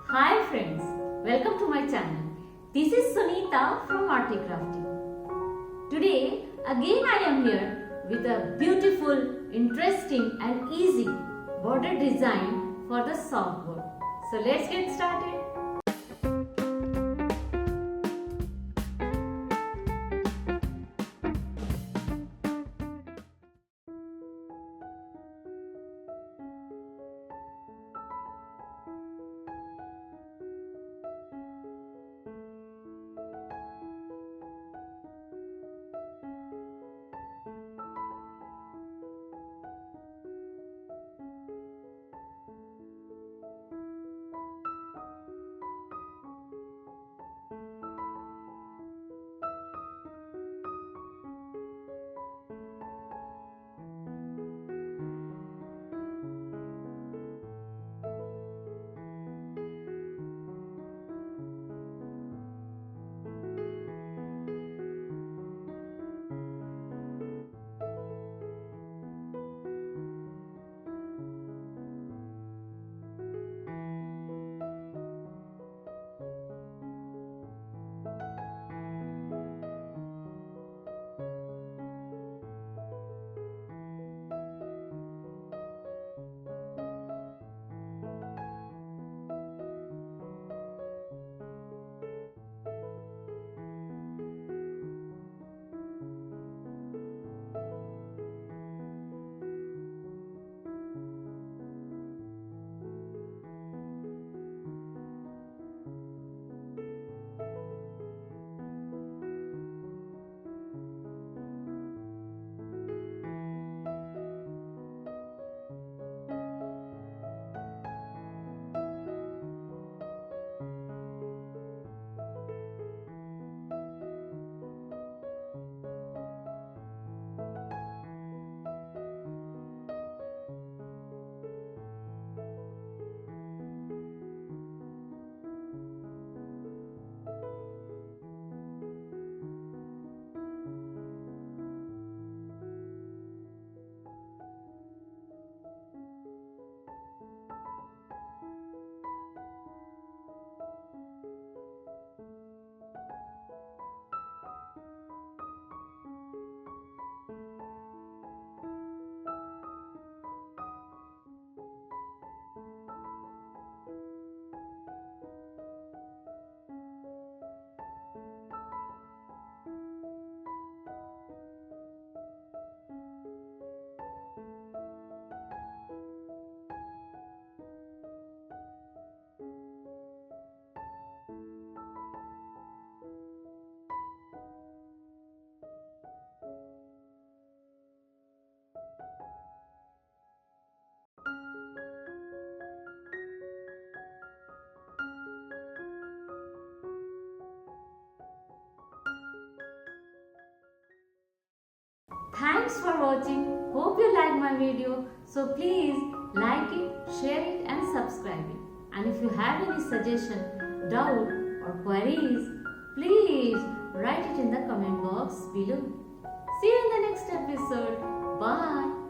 Hi friends, welcome to my channel. This is Sunita from ARTY KRAFTY. Today again I am here with a beautiful, interesting and easy border design for the softboard. So let's get started. Thanks for watching. Hope you like my video. So please like it, share it and subscribe it. And if you have any suggestion, doubt or queries, please write it in the comment box below. See you in the next episode. Bye.